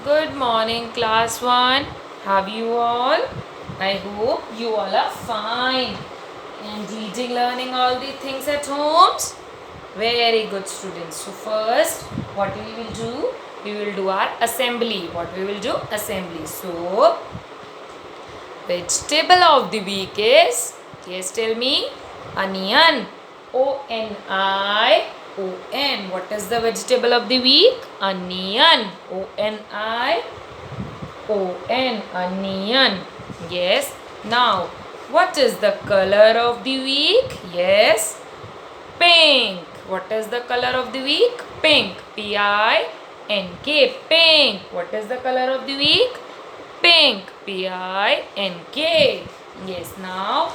Good morning, class 1. How you all? I hope you all are fine and reading, learning all the things at homes. Very good, students. So, first, what we will do? We will do our assembly. What we will do? Assembly. So, vegetable of the week is, yes, tell me, onion. Onion. What is the vegetable of the week? Onion. Onion. Yes. Now, what is the color of the week? Yes. Pink. What is the color of the week? Pink. Pink. Pink. What is the color of the week? Pink. Pink. Yes. Now,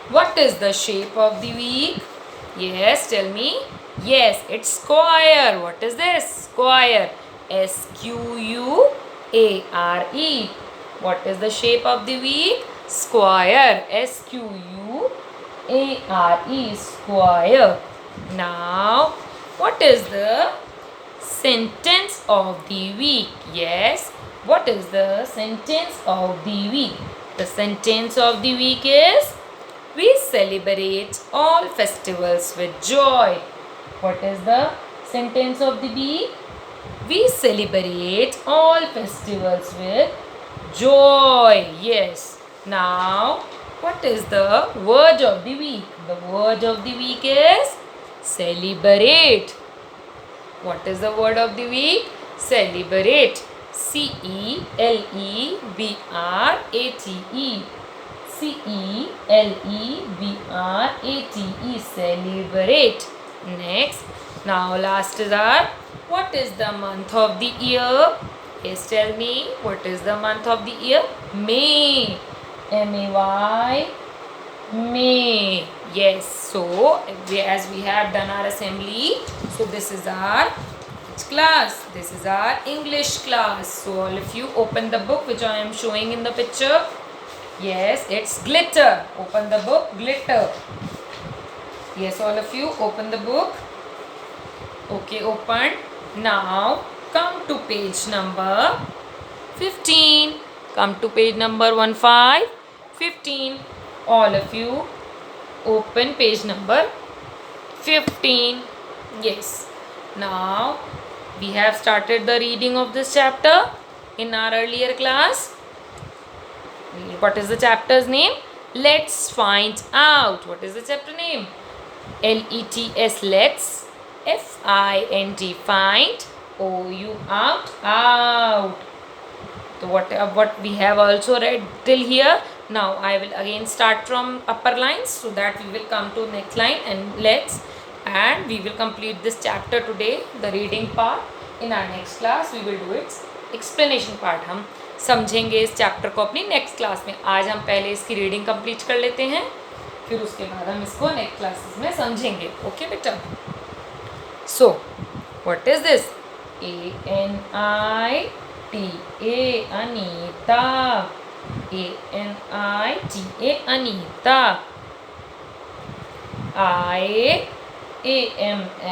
what is the shape of the week? Yes, tell me. Yes, it's square. What is this? Square. Square. What is the shape of the week? Square. Square. Square. Now, what is the sentence of the week? Yes. What is the sentence of the week? The sentence of the week is, we celebrate all festivals with joy. What is the sentence of the week? We celebrate all festivals with joy. Yes. Now, what is the word of the week? The word of the week is celebrate. What is the word of the week? Celebrate. Celebrate. Celebrate. Celebrate. Next. Now last is our, what is the month of the year? Yes, tell me, what is the month of the year? May. May. May. Yes. So as we have done our assembly, so this is our class. This is our English class. So all of you open the book which I am showing in the picture. Yes, it's glitter. Open the book, glitter. Yes, all of you open the book. Okay, open. Now come to page number 15. Come to page number 15. All of you open page number 15. Yes. Now we have started the reading of this chapter in our earlier class. What is the chapter's name? Let's find out. What is the chapter name? LETS, let's. FIND, find. OU, out. So what we have also read till here. Now I will again start from upper lines so that we will come to next line and we will complete this chapter today, the reading part. In our next class we will do its explanation part. हम समझेंगे इस chapter को अपनी next class में. आज हम पहले इसकी रीडिंग कंप्लीट कर लेते हैं, फिर उसके बाद हम इसको नेक्स्ट क्लासेस में समझेंगे. ओके बेटा. So what is this? ANITA, Anita. ANITA, Anita. ANITA,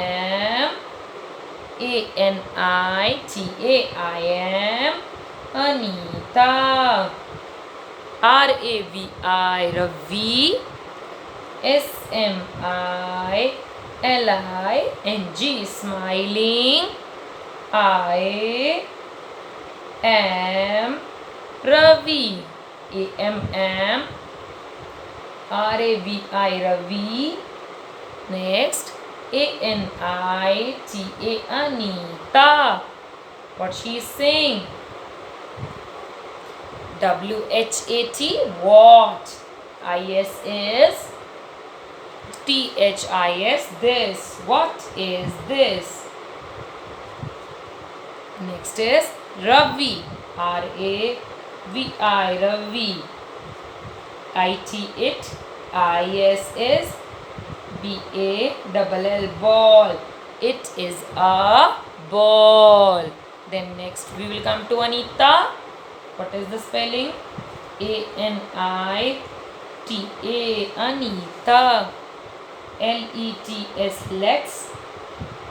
I am Anita. RAVI, Ravi. SMILING, smiling. I am Ravi. AMM RAVI, Ravi. Next, ANITA, Anita. What she is saying? WHAT, what? IS is THIS, this. What is this? Next is Ravi. RAVI, Ravi. IT, it. IS is BALL, ball. It is a ball. Then next we will come to Anita. What is the spelling? ANITA, Anita. LETS, let's.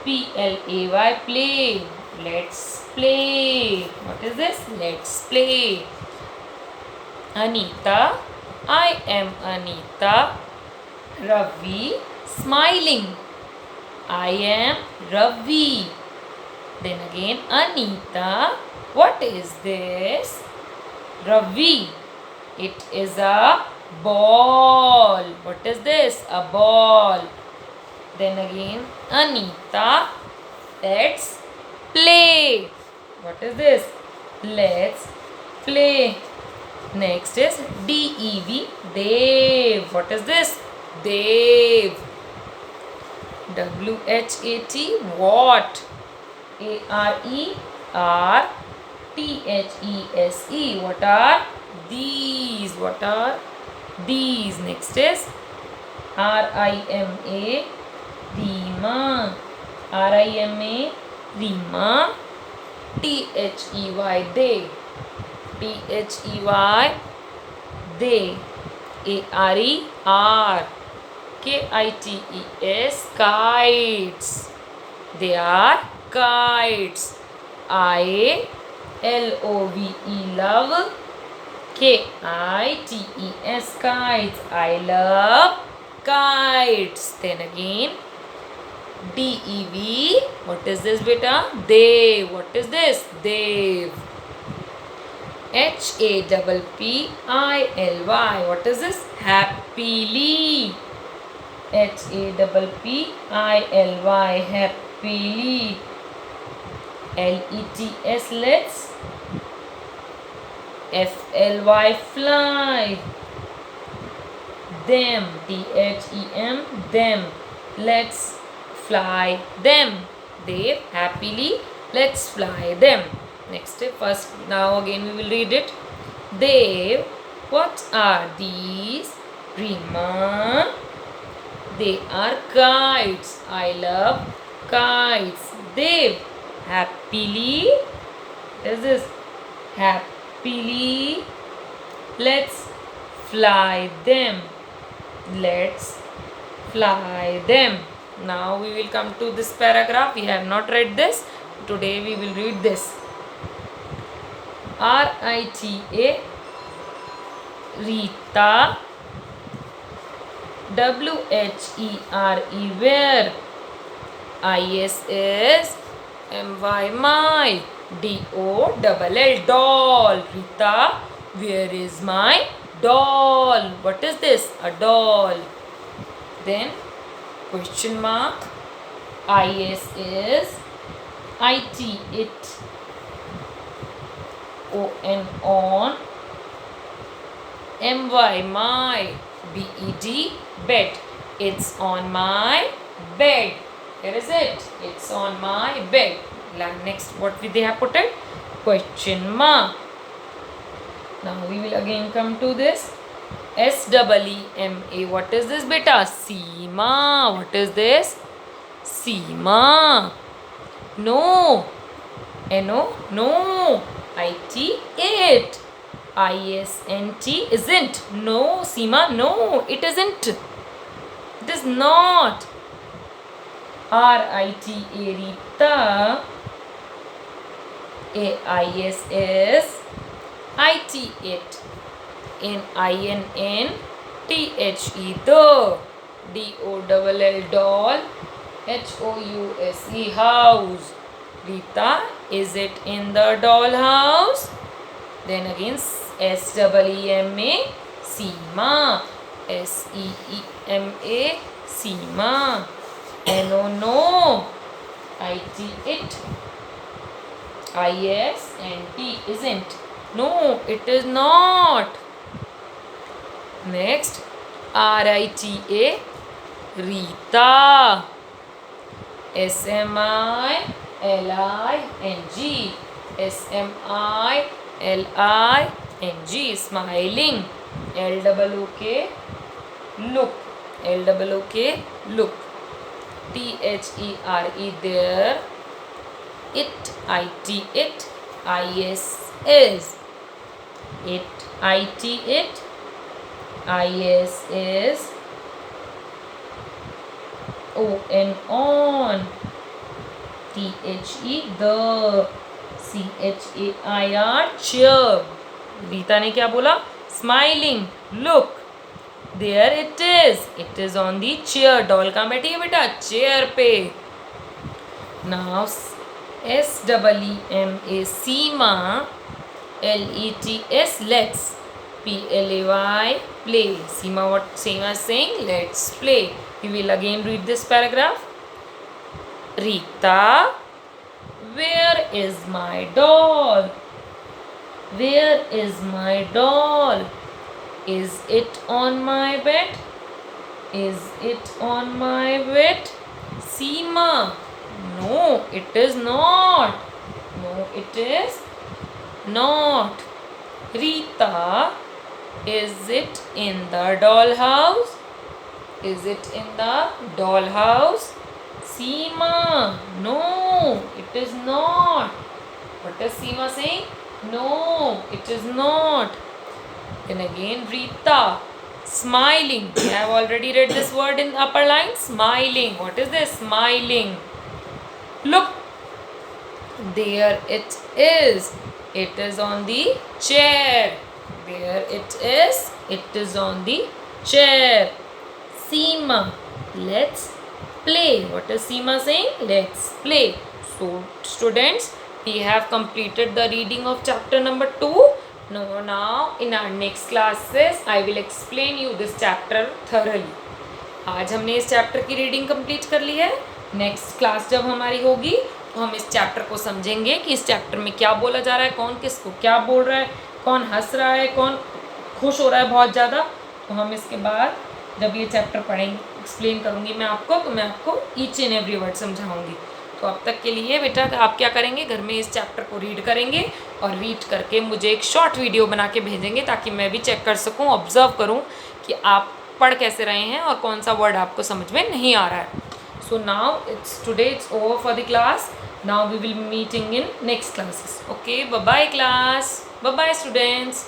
PLAY, play. Let's play. What is this? Let's play. Anita. I am Anita. Ravi. Smiling. I am Ravi. Then again, Anita. What is this? Ravi. It is a ball. What is this? A ball. Then again, Anita. Let's play. What is this? Let's play. Next is DEV. Dev. What is this? Dev. WHAT. What? ARERTHESE. What are these? What are these? Next is RIMA. Rima. RIMA. Rima. THEY. They. THEY. They. ARERKITES. Kites. They are kites. ILOVE. Love. KITES. Kites. I love kites. Then again, DEV. What is this, beta? They. What is this? Dev. HAPPILY. What is this? Happily. HAPPILY. Happily. LETS. Let's. FLY. Fly. Them. THEM. Them. Let's fly them. They happily. Let's fly them. Next step. First, now again we will read it. They. What are these? Rima. They are kites. I love kites. They happily. What is this? Happily. Let's fly them. Let's fly them. Now we will come to this paragraph. We have not read this. Today we will read this. RITA. Rita. WHERE. Where. ISS. MY. DOLL. Doll. Rita. Where is my doll? What is this? A doll. Then question mark. ISS. IT. It. On. MY. My. BED. Bed. It's on my bed. Here is it. It's on my bed. Next, what will they have put it? Question mark. Now we will again come to this. SEEMA. What is this, beta? Seema. What is this? Seema. No. NO. No. IT. It. ISNT. Isn't. No. Seema. No. It isn't. It is not. RITA. Rita. AISS. IT. It. NINNTHE. The. DOLL. Doll. HOUSE. House. Rita. Is it in the doll house? Then again, SEEMA. Seema. SEEMA. Seema. NO. No. IT. It. ISNT. Isn't. No, it is not. Next, RITA. Rita. SMILING. SMILING. Smiling. LOOK. Look. LOOK. Look. THERE. There. It. It. IS. It. It. IS. On. THE the CHAIR cheer. Rita ने क्या बोला? Smiling. Look. There it is. It is on the chair. Doll कहाँ बैठी है बेटा? Chair पे. Now SEEMA Seema. LETS let's. PLAY play. Seema, what Seema is saying? Let's play. We will again read this paragraph. Rita, where is my doll? Where is my doll? Is it on my bed? Is it on my bed? Seema, no, it is not. No, it is not. Rita, is it in the dollhouse? Is it in the dollhouse? Seema, no, it is not. What is Seema saying? No, it is not. Then again, Rita, smiling. We have already read this word in upper line. Smiling. What is this? Smiling. Look, there it is. It is on the chair. There it is. It is on the chair. Seema, let's play. What is Seema saying? Let's play. So, students, we have completed the reading of chapter number 2. Now, in our next classes, I will explain you this chapter thoroughly. आज हमने इस chapter की reading complete कर ली है. Next class जब हमारी होगी तो हम इस चैप्टर को समझेंगे कि इस चैप्टर में क्या बोला जा रहा है, कौन किसको क्या बोल रहा है, कौन हंस रहा है, कौन खुश हो रहा है बहुत ज़्यादा. तो हम इसके बाद जब ये चैप्टर पढ़ेंगे, एक्सप्लेन करूँगी मैं आपको, तो मैं आपको ईच एंड एवरी वर्ड समझाऊँगी. तो अब तक के लिए बेटा आप क्या करेंगे, घर में इस चैप्टर को रीड करेंगे और रीड करके मुझे एक शॉर्ट वीडियो बना के भेजेंगे ताकि मैं भी चेक कर सकूं, ऑब्जर्व करूं कि आप पढ़ कैसे रहे हैं और कौन सा वर्ड आपको समझ में नहीं आ रहा है. So now today it's over for the class. Now we will be meeting in next classes. Okay, bye bye class, bye bye students.